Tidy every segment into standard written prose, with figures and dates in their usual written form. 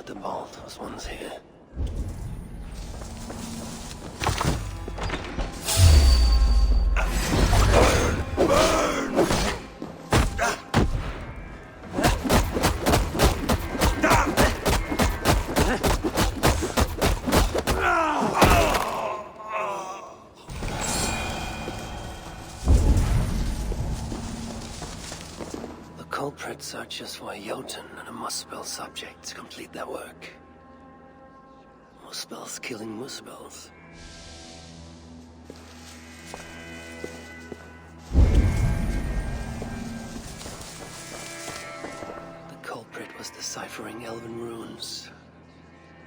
The vault was once here. Burn! The culprit searches for a Jotun and a Muspel subject to complete their work. Muspels killing Muspels. The culprit was deciphering elven runes.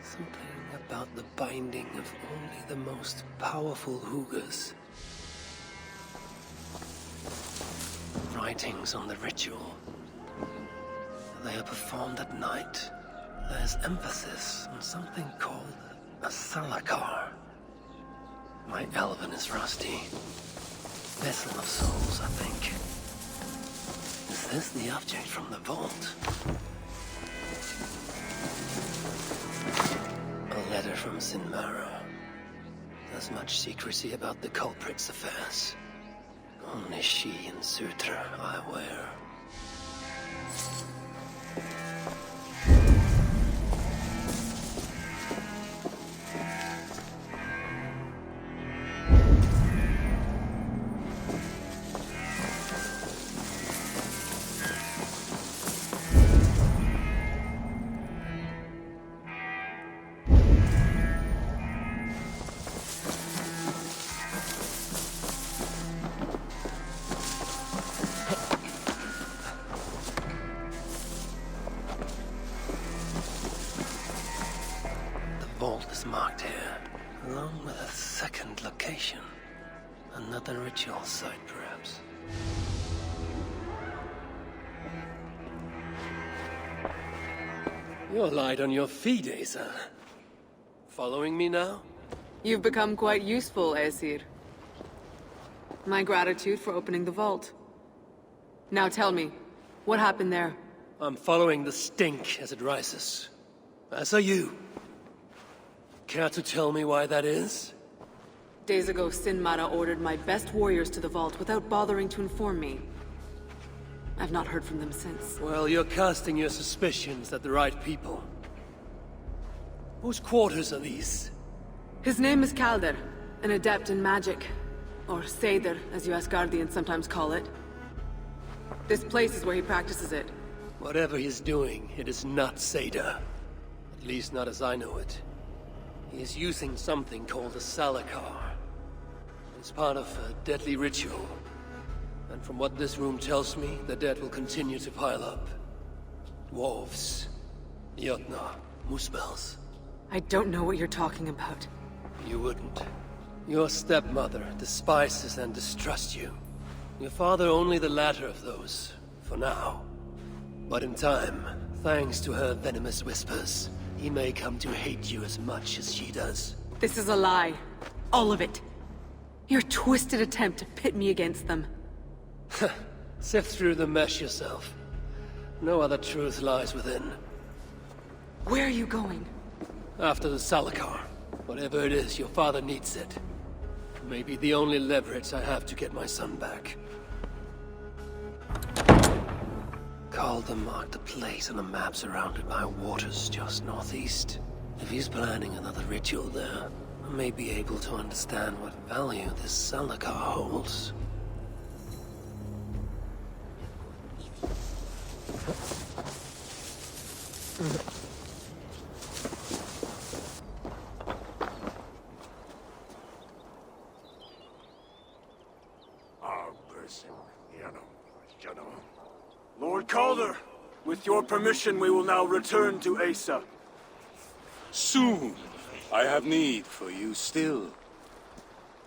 Something about the binding of only the most powerful Hugas. Writings on the ritual. They are performed at night. There's emphasis on something called a salakar. My elven is rusty. Vessel of souls, I think. Is this the object from the vault? A letter from Sinmara. There's much secrecy about the culprit's affairs. Only she and Sutra are aware. here, along with a second location. Another ritual site, perhaps. You're light on your feet, Asa. Following me now? You've become quite useful, Aesir. My gratitude for opening the vault. Now tell me, what happened there? I'm following the stink as it rises. As are you. Care to tell me why that is? Days ago, Sinmara ordered my best warriors to the vault without bothering to inform me. I've not heard from them since. Well, you're casting your suspicions at the right people. Whose quarters are these? His name is Kalder, an adept in magic. Or Seder, as you Asgardians sometimes call it. This place is where he practices it. Whatever he's doing, it is not Seder. At least not as I know it. He is using something called a Salakar. It's part of a deadly ritual. And from what this room tells me, the dead will continue to pile up. Dwarves, Jotnar, Muspels. I don't know what you're talking about. You wouldn't. Your stepmother despises and distrusts you. Your father only the latter of those, for now. But in time, thanks to her venomous whispers, he may come to hate you as much as she does. This is a lie. All of it. Your twisted attempt to pit me against them. Sift through the mesh yourself. No other truth lies within. Where are you going? After the Salakar. Whatever it is, your father needs it. Maybe the only leverage I have to get my son back. Calder marked a place on a map surrounded by waters just northeast. If he's planning another ritual there, I may be able to understand what value this Salakar holds. Lord Calder, with your permission, we will now return to Asa. Soon. I have need for you still.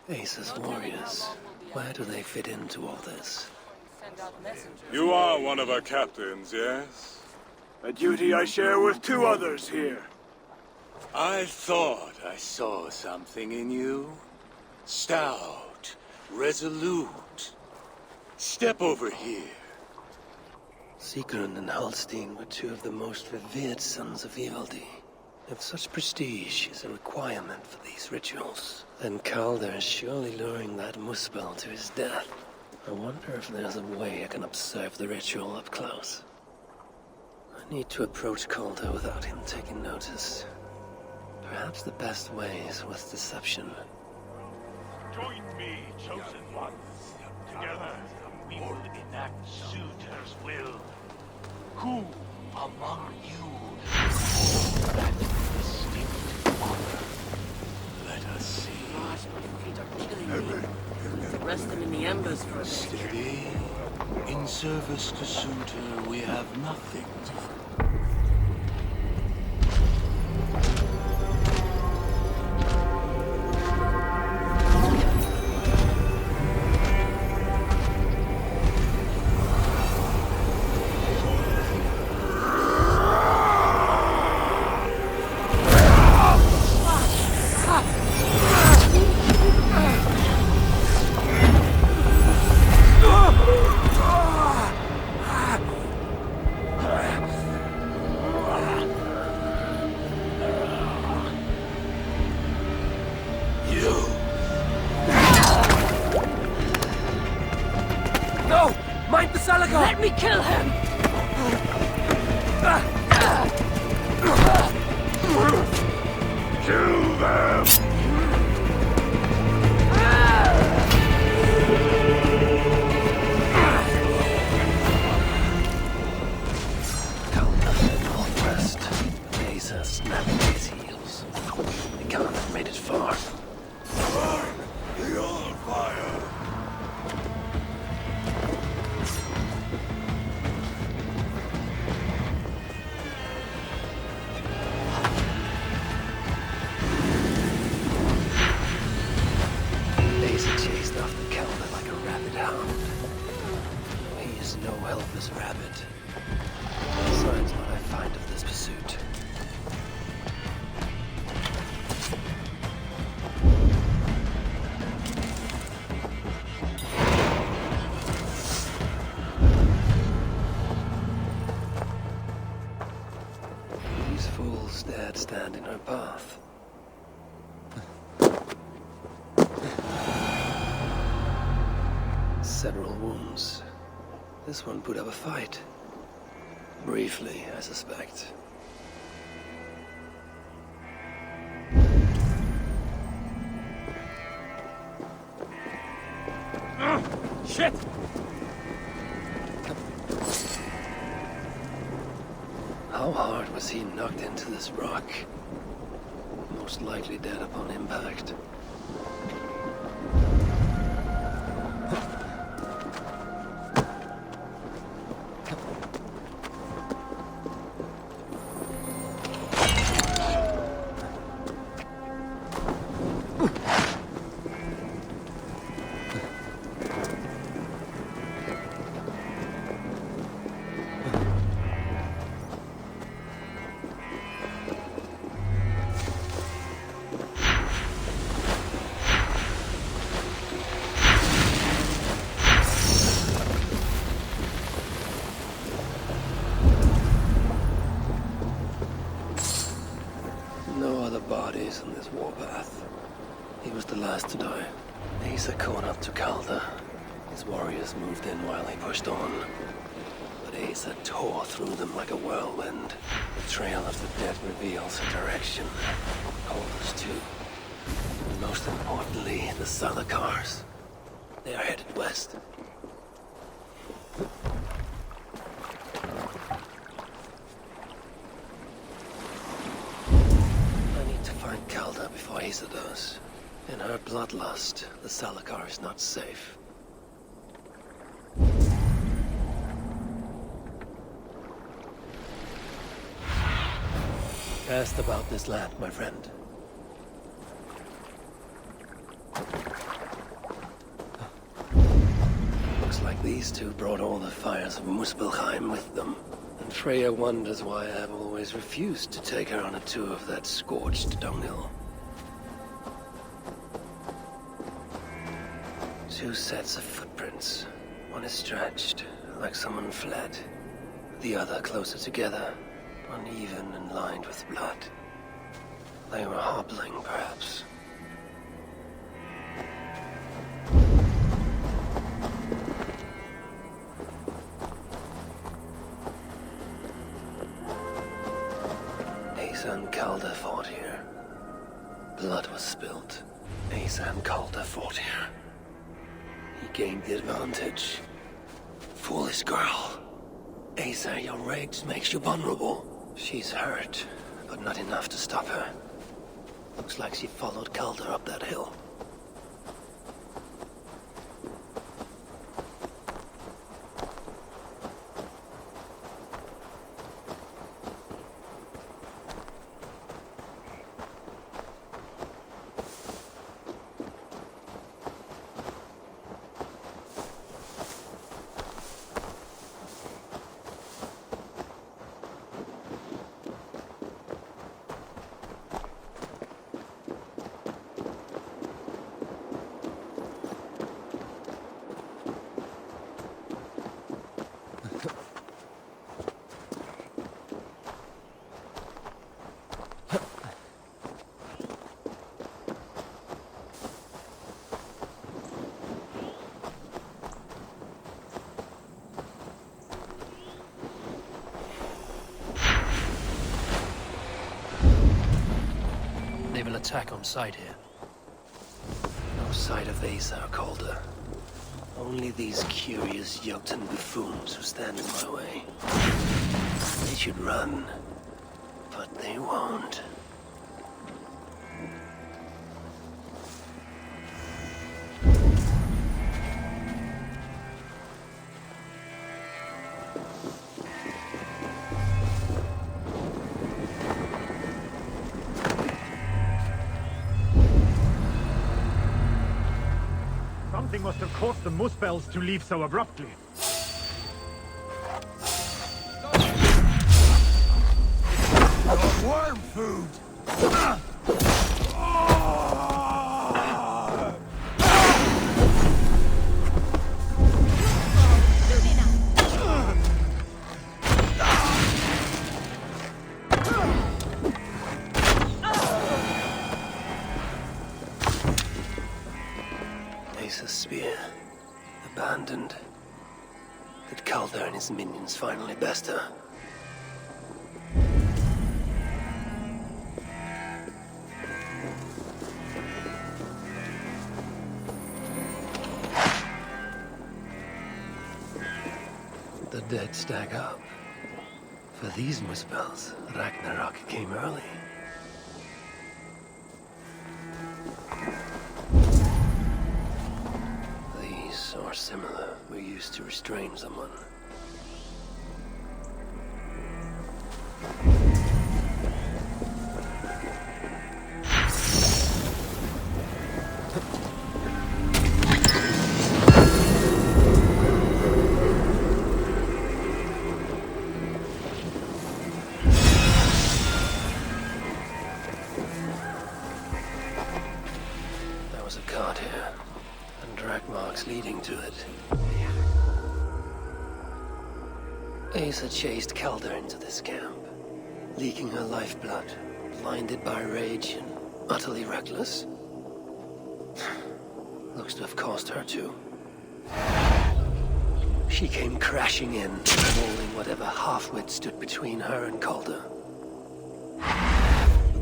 Asa's warriors. Where do they fit into all this? You are one of our captains, yes? A duty I share with two others here. I thought I saw something in you. Stout, resolute. Step over here. Sigrun and Halstein were two of the most revered sons of Ivaldi. If such prestige is a requirement for these rituals, then Calder is surely luring that Muspel to his death. I wonder if there's a way I can observe the ritual up close. I need to approach Calder without him taking notice. Perhaps the best way is with deception. Join me, chosen ones. Together, we will enact Suitor's will. Who among you that distinct honor? Let us see. Gosh, my feet are killing me. Rest them in the embers for a bit. Steady. In service to Suitor, we have nothing to fear. Let me kill him! Kill them! Northwest. Asa snapped his heels. They can't have made it far. Burn the old fire! ruthless rabbit. Besides what I find of this pursuit. These fools dared stand in her path. Several wounds. This one put up a fight. Briefly, I suspect. Shit! How hard was he knocked into this rock? Most likely dead upon impact. Bodies on this warpath. He was the last to die. Asa caught up to Calder. His warriors moved in while he pushed on. But Asa tore through them like a whirlwind. The trail of the dead reveals a direction. Calder's too. And most importantly, the Salakars. They are headed west. Calder before Asa does. In her bloodlust, the Salakar is not safe. Cast about this land, my friend. Looks like these two brought all the fires of Muspelheim with them. And Freya wonders why I've always refused to take her on a tour of that scorched dunghill. Two sets of footprints. One is stretched, like someone fled. The other closer together, uneven and lined with blood. They were hobbling, perhaps. Asa and Calder fought here. Blood was spilled. Asa and Calder fought here. He gained the advantage. Foolish girl. Asa, your rage makes you vulnerable. She's hurt, but not enough to stop her. Looks like she followed Calder up that hill. Attack on sight here. No sight of Asa or Calder. Only these curious Jotun buffoons who stand in my way. They should run, but they won't. Something must have caused the Muspels to leave so abruptly. Balder and his minions finally best her. The dead stack up. For these Muspels, Ragnarok came early. These are similar. We're used to restrain someone. Leading to it. Asa chased Calder into this camp, leaking her lifeblood, blinded by rage and utterly reckless. Looks to have cost her too. She came crashing in, mauling whatever half-wit stood between her and Calder.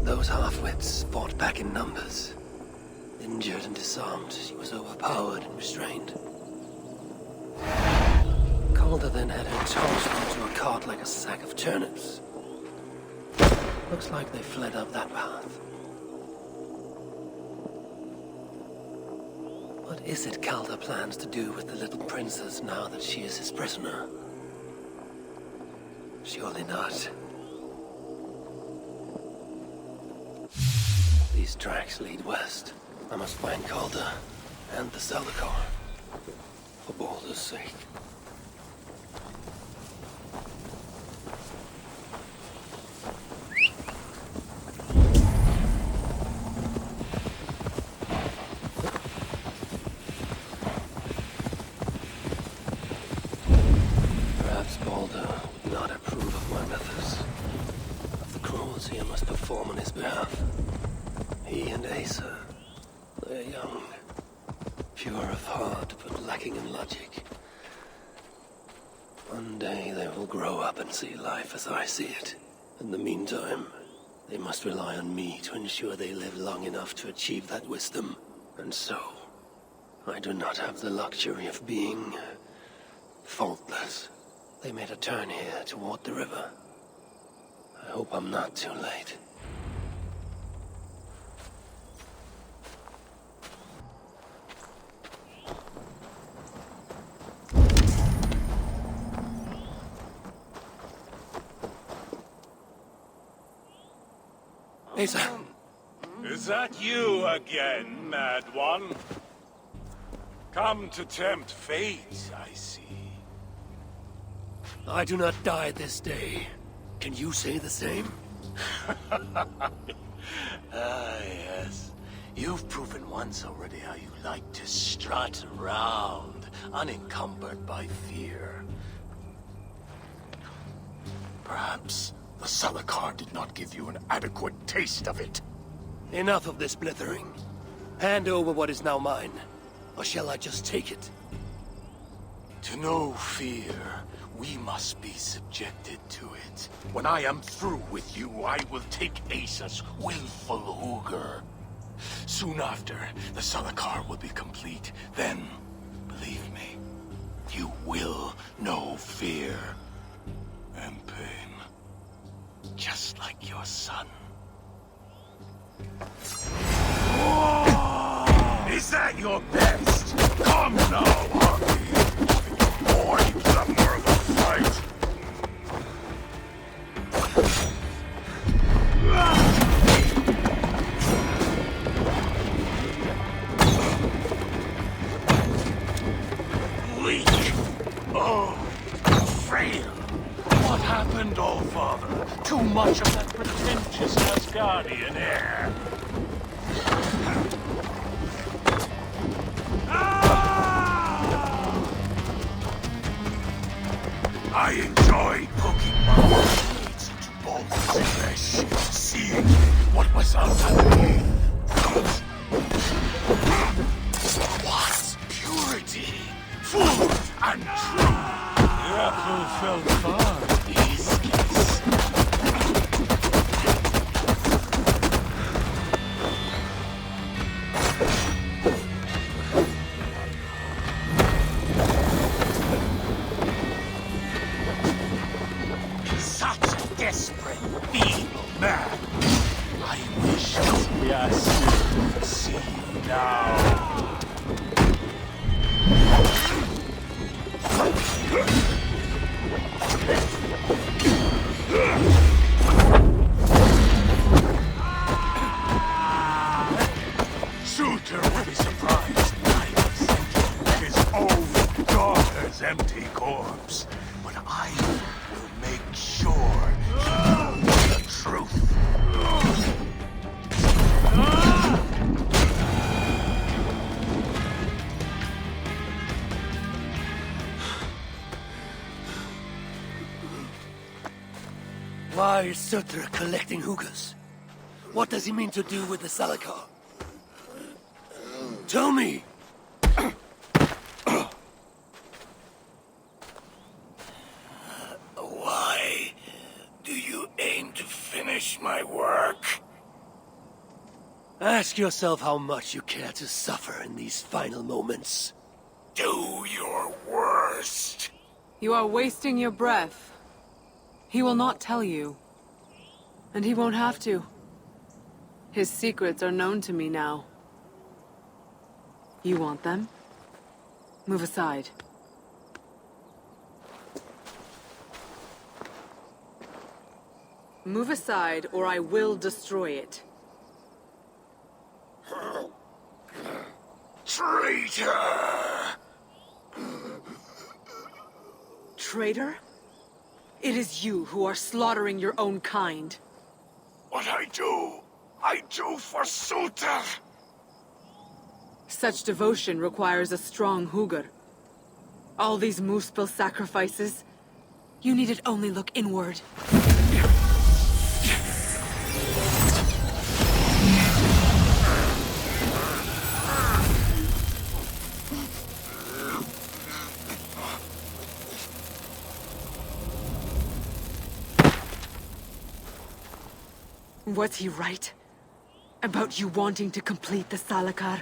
Those half-wits fought back in numbers. Injured and disarmed, she was overpowered and restrained. Calder then had her tossed onto a cart like a sack of turnips. Looks like they fled up that path. What is it Calder plans to do with the little princess now that she is his prisoner? Surely not. These tracks lead west. I must find Calder and the Salakar, for Balder's sake. Perhaps Balder would not approve of my methods, of the cruelty I must perform on his behalf. He and Asa. They're young, pure of heart, but lacking in logic. One day they will grow up and see life as I see it. In the meantime, they must rely on me to ensure they live long enough to achieve that wisdom. And so, I do not have the luxury of being faultless. They made a turn here toward the river. I hope I'm not too late. Asa. Is that you again, mad one? Come to tempt fate, I see. I do not die this day. Can you say the same? Yes. You've proven once already how you like to strut around, unencumbered by fear. Perhaps the Salakar did not give you an adequate taste of it. Enough of this blithering. Hand over what is now mine, or shall I just take it? To know fear, we must be subjected to it. When I am through with you, I will take Asa's willful Hugr. Soon after, the Salakar will be complete. Then, believe me, you will know fear and pain. Just like your son. Is that your best? Come now, Harvey. Or you suffer of a fight. Weak. Oh, frail. What happened, old father? Too much of that pretentious Asgardian air. I enjoyed poking my blades into Balder's flesh, seeing what was underneath. What purity, full and true. grapple fell far. Such a desperate, feeble man. I wish Yes, to see you now. Suitor will be surprised by his own daughter's empty corpse. But I will make sure he knows the truth. Why is Surtur collecting hookahs? What does he mean to do with the Salakar? Tell me! Why do you aim to finish my work? Ask yourself how much you care to suffer in these final moments. Do your worst. You are wasting your breath. He will not tell you. And he won't have to. His secrets are known to me now. You want them? Move aside. Move aside, or I will destroy it. Traitor! Traitor? It is you who are slaughtering your own kind. What I do for Suter! Such devotion requires a strong hugr. All these Muspel sacrifices, you needed only look inward. Was he right? About you wanting to complete the Salakar?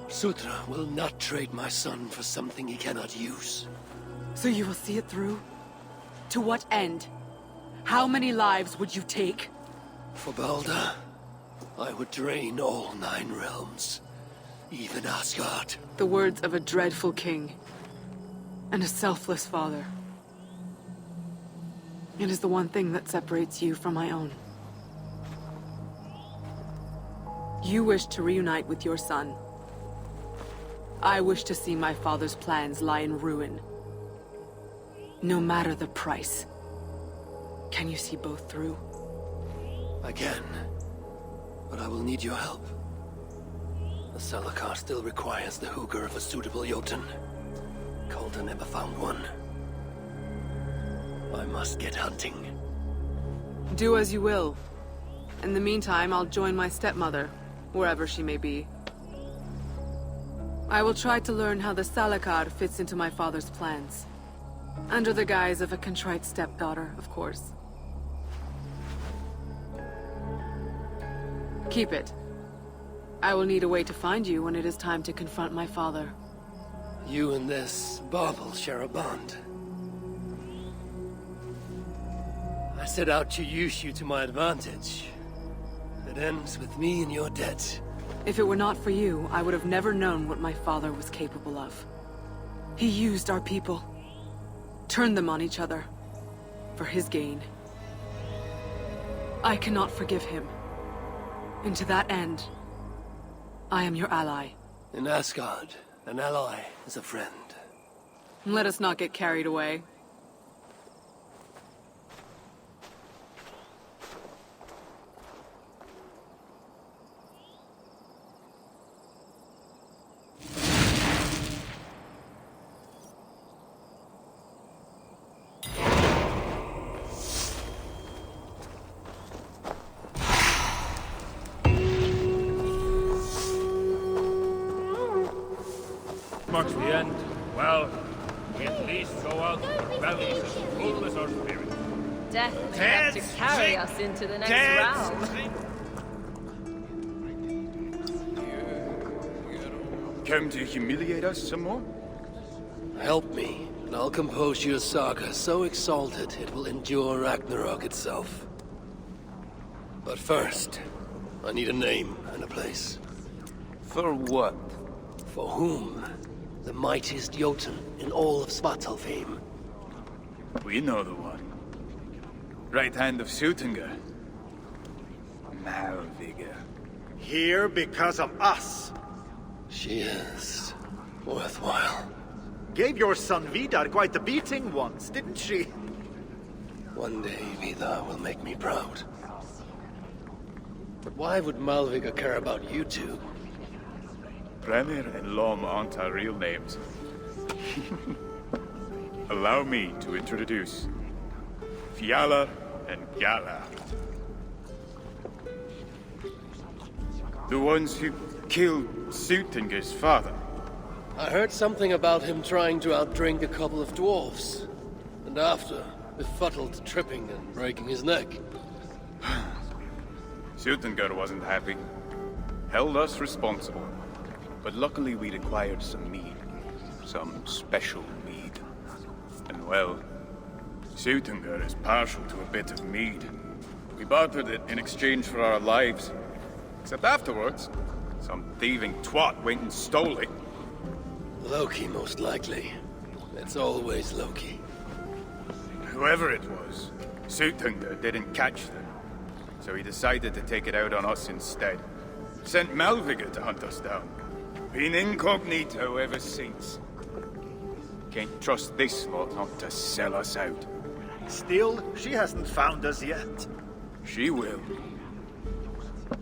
Sutra will not trade my son for something he cannot use. So you will see it through? To what end? How many lives would you take? For Balder, I would drain all 9 realms. Even Asgard. The words of a dreadful king. And a selfless father. It is the one thing that separates you from my own. You wish to reunite with your son. I wish to see my father's plans lie in ruin. No matter the price. Can you see both through? I can. But I will need your help. The Salakar still requires the hugr of a suitable Jotun. Calder never found one. I must get hunting. Do as you will. In the meantime, I'll join my stepmother, wherever she may be. I will try to learn how the Salakar fits into my father's plans. Under the guise of a contrite stepdaughter, of course. Keep it. I will need a way to find you when it is time to confront my father. You and this bauble share a bond. I set out to use you to my advantage. It ends with me in your debt. If it were not for you, I would have never known what my father was capable of. He used our people. Turned them on each other. For his gain. I cannot forgive him. And to that end, I am your ally. In Asgard, an ally is a friend. Let us not get carried away. marks the end. Well, we at least go out with our bellies as full as our spirits. Death may have to carry us into the next realm. Come to humiliate us some more? Help me, and I'll compose your saga so exalted it will endure Ragnarok itself. But first, I need a name and a place. For what? For whom? The mightiest Jotun in all of Svartalfheim. We know the one. Right hand of Suttungr. Malvigr. Here because of us. She is worthwhile. Gave your son Vidar quite the beating once, didn't she? One day Vidar will make me proud. But why would Malvigr care about you two? Premier and Lom aren't our real names. Allow me to introduce Fjalar and Gala. The ones who killed Suttungr's father. I heard something about him trying to outdrink a couple of dwarves. And after, befuddled tripping and breaking his neck. Suttungr wasn't happy. Held us responsible. But luckily we'd acquired some mead. Some special mead. And well, Suttungr is partial to a bit of mead. We bartered it in exchange for our lives. Except afterwards, some thieving twat went and stole it. Loki, most likely. It's always Loki. Whoever it was, Suttungr didn't catch them. So he decided to take it out on us instead. Sent Malvigr to hunt us down. Been incognito ever since. Can't trust this lot not to sell us out. Still, she hasn't found us yet. She will.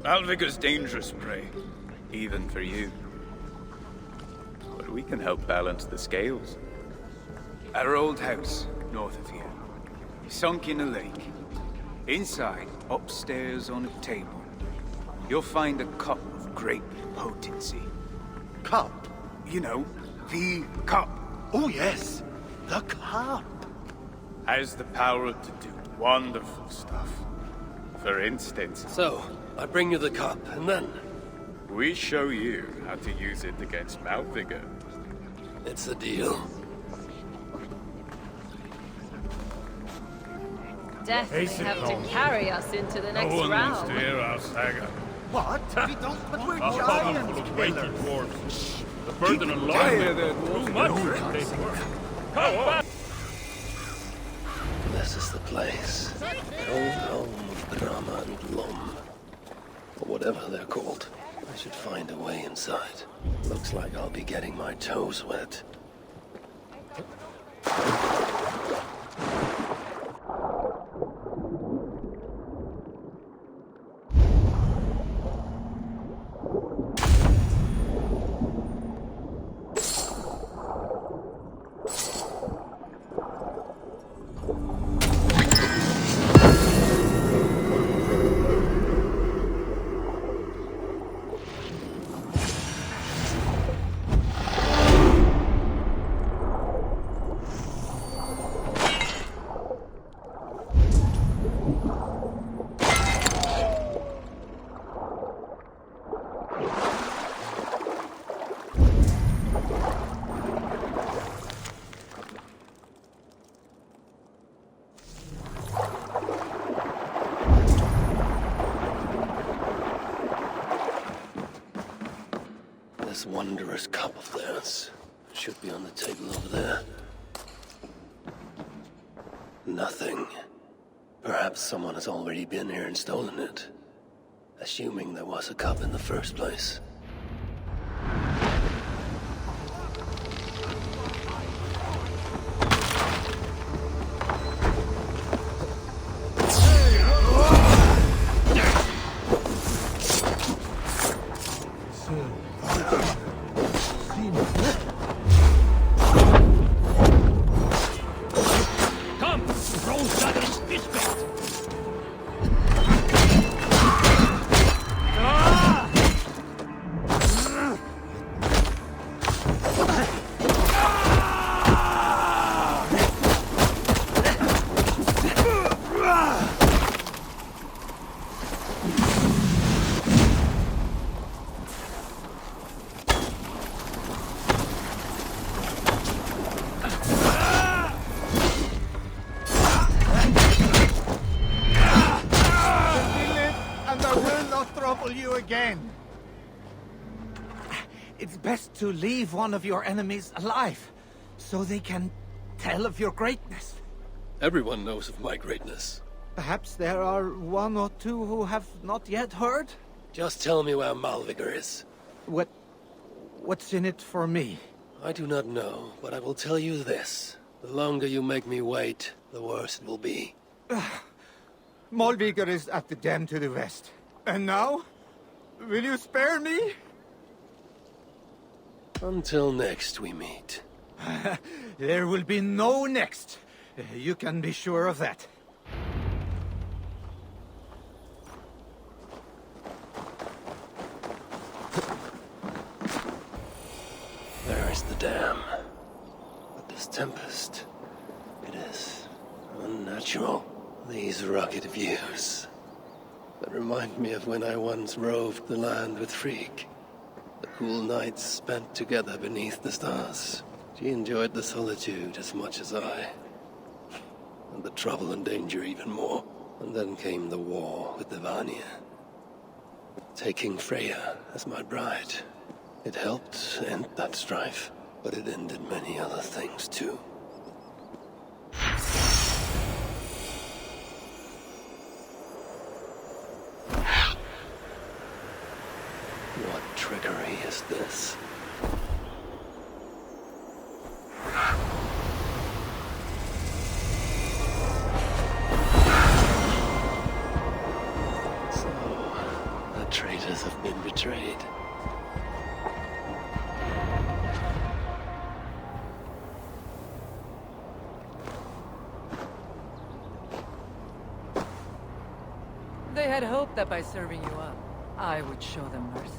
Malvigr's dangerous prey, even for you. But we can help balance the scales. Our old house, north of here, sunk in a lake. Inside, upstairs on a table, you'll find a cup of great potency. Cup? You know, the cup. Oh yes, the cup. Has the power to do wonderful stuff. For instance, So, I bring you the cup, and then... we show you how to use it against Malvigr. It's a deal. Death may have to carry us into the next No one wants realm. to hear our saga. What? We don't, but we're A harbor giant full of weighty killers. dwarves. The burden alone quiet, makes too much for this work. Come back! This is the place. The old home of Brahma and Lom. Or whatever they're called. I should find a way inside. Looks like I'll be getting my toes wet. This wondrous cup of theirs should be on the table over there. Nothing. Perhaps someone has already been here and stolen it. Assuming there was a cup in the first place. again. It's best to leave one of your enemies alive, so they can tell of your greatness. Everyone knows of my greatness. Perhaps there are one or two who have not yet heard? Just tell me where Malvigr is. What's in it for me? I do not know, but I will tell you this. The longer you make me wait, the worse it will be. Malvigr is at the dam to the west. And now? Will you spare me? Until next we meet. There will be no next. You can be sure of that. There is the dam. But this tempest, it is unnatural. These rugged views that remind me of when I once roved the land with Frigg. The cool nights spent together beneath the stars. She enjoyed the solitude as much as I. And the trouble and danger even more. And then came the war with the Vanir. Taking Freya as my bride. It helped end that strife, but it ended many other things too. What trickery is this? So, the traitors have been betrayed. They had hoped that by serving you up, I would show them mercy.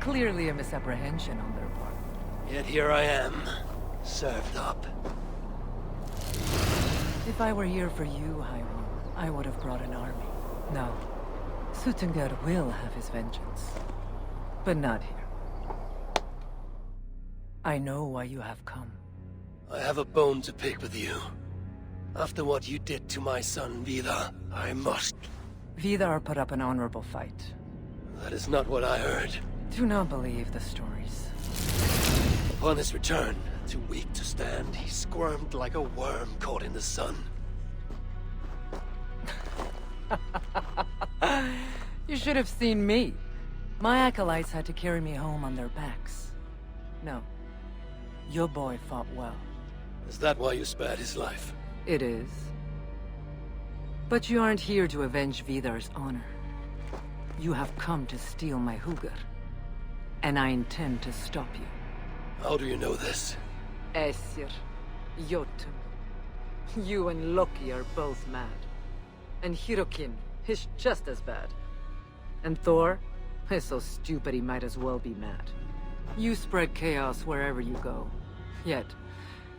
Clearly a misapprehension on their part. Yet here I am, served up. If I were here for you, Eivor, I would have brought an army. No. Suttungr will have his vengeance. But not here. I know why you have come. I have a bone to pick with you. After what you did to my son, Vidar, I must... Vidar put up an honorable fight. That is not what I heard. Do not believe the stories. Upon his return, too weak to stand, he squirmed like a worm caught in the sun. You should have seen me. My acolytes had to carry me home on their backs. No. Your boy fought well. Is that why you spared his life? It is. But you aren't here to avenge Vidar's honor. You have come to steal my Hugr. And I intend to stop you. How do you know this? Aesir, Jotun. You and Loki are both mad. And Hirokin is just as bad. And Thor is so stupid he might as well be mad. You spread chaos wherever you go. Yet,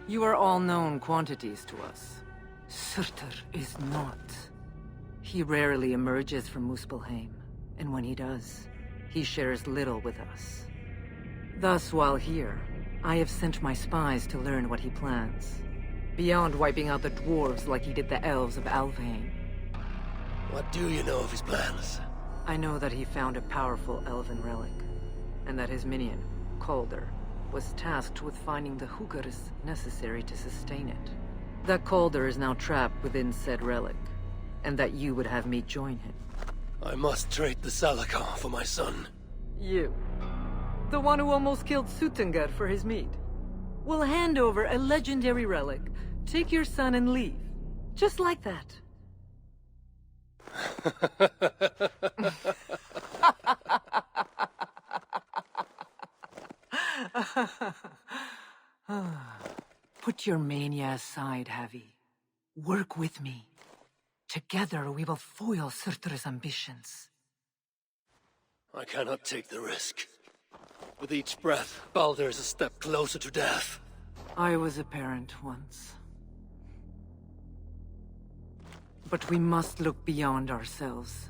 you are all known quantities to us. Surtur is not. He rarely emerges from Muspelheim, and when he does, he shares little with us. Thus, while here, I have sent my spies to learn what he plans. Beyond wiping out the dwarves like he did the elves of Alfheim. What do you know of his plans? I know that he found a powerful elven relic, and that his minion, Calder, was tasked with finding the Hugrs necessary to sustain it. That Calder is now trapped within said relic, and that you would have me join him. I must trade the Salakar for my son. You. The one who almost killed Suttungr for his meat. Will hand over a legendary relic, take your son and leave. Just like that. Put your mania aside, Havi. Work with me. Together we will foil Surtur's ambitions. I cannot take the risk. With each breath, Baldur is a step closer to death. I was a parent once. But we must look beyond ourselves.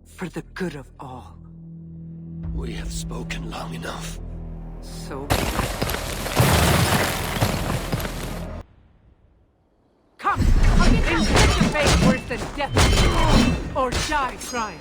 For the good of all. We have spoken long enough. So... Come! Inflict a fate worse than death! Or die trying!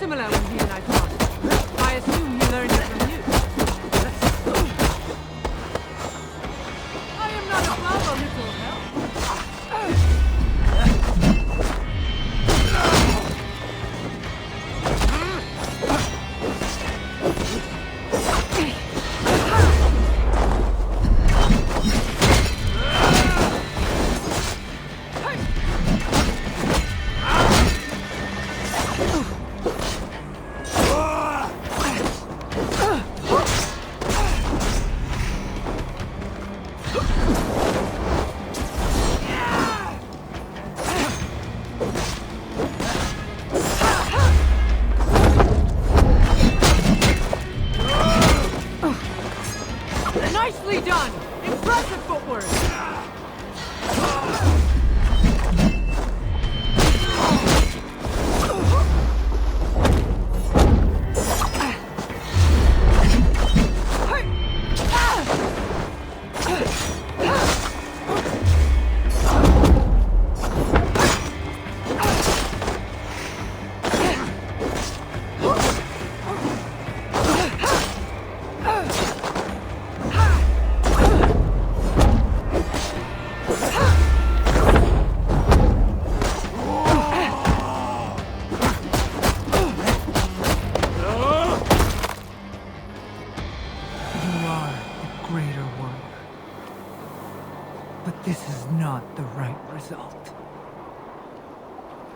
similar when he and I fought. I assume he learned it from you. I am not above a little help. Nicely done! Impressive footwork!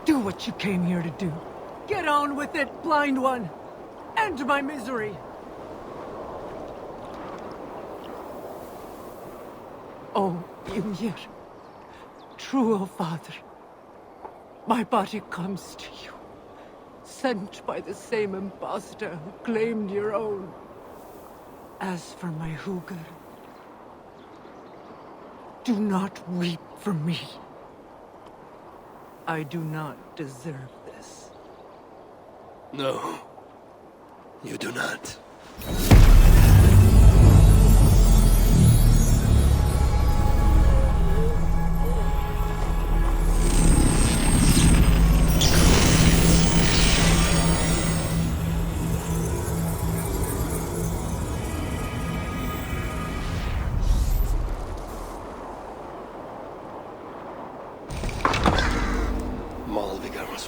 Do what you came here to do. Get on with it, blind one! End my misery! Oh, Ymir. True, O Father. My body comes to you. Sent by the same impostor who claimed your own. As for my Hugr, do not weep for me. I do not deserve this. No, you do not.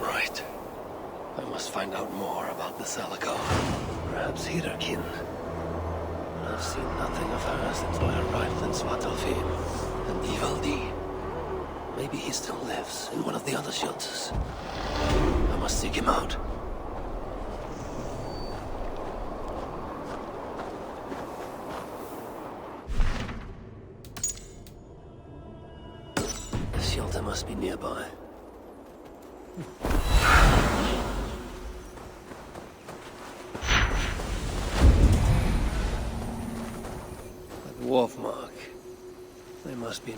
Right. I must find out more about the Salakar. Perhaps Hirakin. I've seen nothing of her since my arrival in Svartalfheim. And Ivaldi. Maybe he still lives in one of the other shelters. I must seek him out. The shelter must be nearby. A dwarf mark. They must be.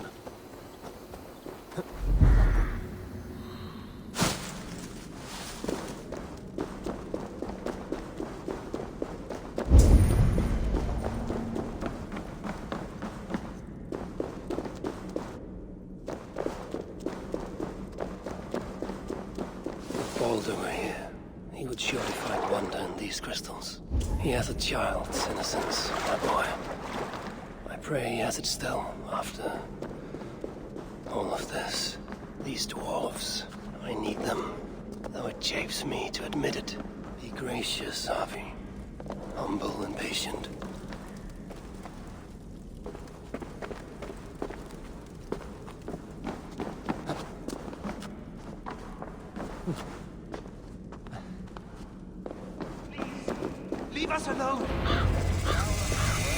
Baldur were here, he would surely find wonder in these crystals. He has a child's innocence, my boy. I pray he has it still, after all of this. These dwarves, I need them, though it chafes me to admit it. Be gracious, Avi. Humble and patient. Leave us alone!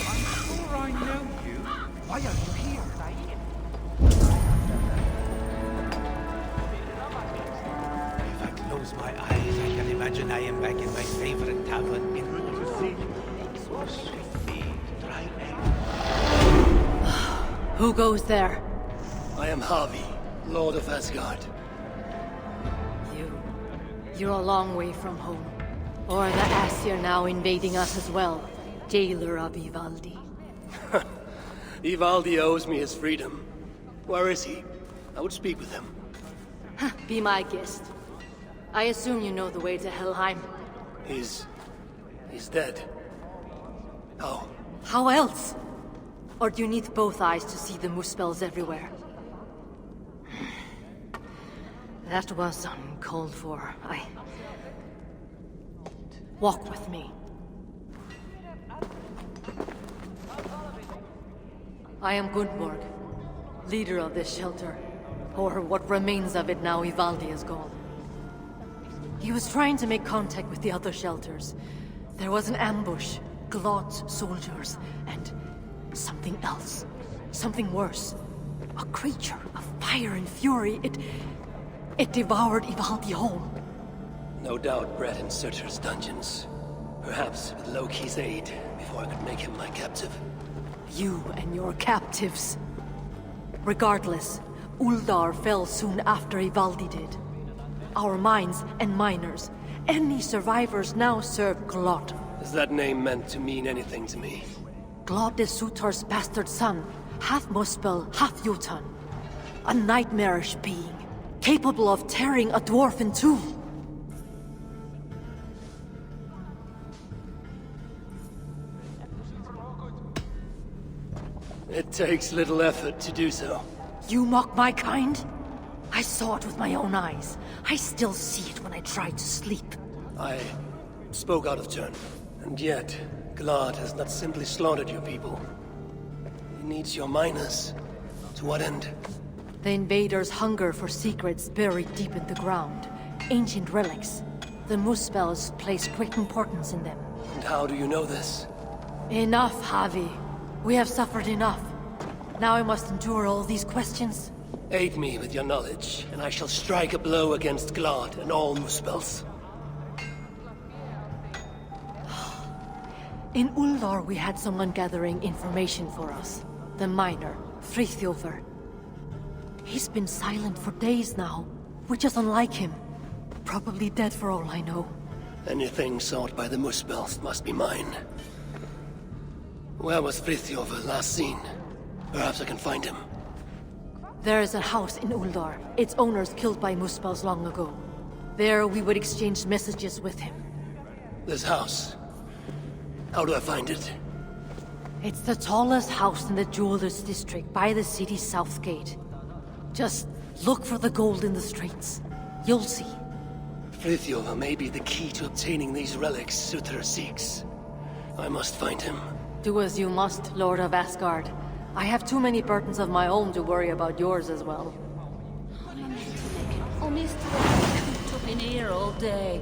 I'm sure I know you. Why are you here? If I close my eyes, I can imagine I am back in my favorite tavern in Who goes there? I am Havi, Lord of Asgard. You're a long way from home. Or the Aesir now invading us as well. Jailer of Ivaldi. Ivaldi owes me his freedom. Where is he? I would speak with him. Be my guest. I assume you know the way to Helheim. He's dead. How? How else? Or do you need both eyes to see the moose spells everywhere? That was uncalled for. Walk with me. I am Gundborg, leader of this shelter. Or what remains of it now Ivaldi is gone. He was trying to make contact with the other shelters. There was an ambush, Glod's soldiers, and something else. Something worse. A creature of fire and fury. It devoured Ivaldi whole. No doubt bred in Surtur's dungeons. Perhaps with Loki's aid, before I could make him my captive. You and your captives. Regardless, Uldar fell soon after Ivaldi did. Our mines and miners, any survivors now serve Glod. Is that name meant to mean anything to me? Glod is Surtur's bastard son, half Muspel, half Jotun. A nightmarish being, capable of tearing a dwarf in two. It takes little effort to do so. You mock my kind? I saw it with my own eyes. I still see it when I try to sleep. I spoke out of turn. And yet, Glod has not simply slaughtered your people. He needs your miners. To what end? The invaders hunger for secrets buried deep in the ground. Ancient relics. The moose spells place great importance in them. And how do you know this? Enough, Javi. We have suffered enough. Now I must endure all these questions? Aid me with your knowledge, and I shall strike a blow against Glod and all Muspels. In Uldar we had someone gathering information for us. The miner, Frithjofr. He's been silent for days now, which is unlike him. Probably dead for all I know. Anything sought by the Muspels must be mine. Where was Frithjofr last seen? Perhaps I can find him. There is a house in Uldar. Its owners killed by Muspels long ago. There we would exchange messages with him. This house? How do I find it? It's the tallest house in the Jewelers District, by the city's south gate. Just look for the gold in the streets. You'll see. Frithjofr may be the key to obtaining these relics Surtur seeks. I must find him. Do as you must, Lord of Asgard. I have too many burdens of my own to worry about yours as well. Oh, Mr. I've been here all day.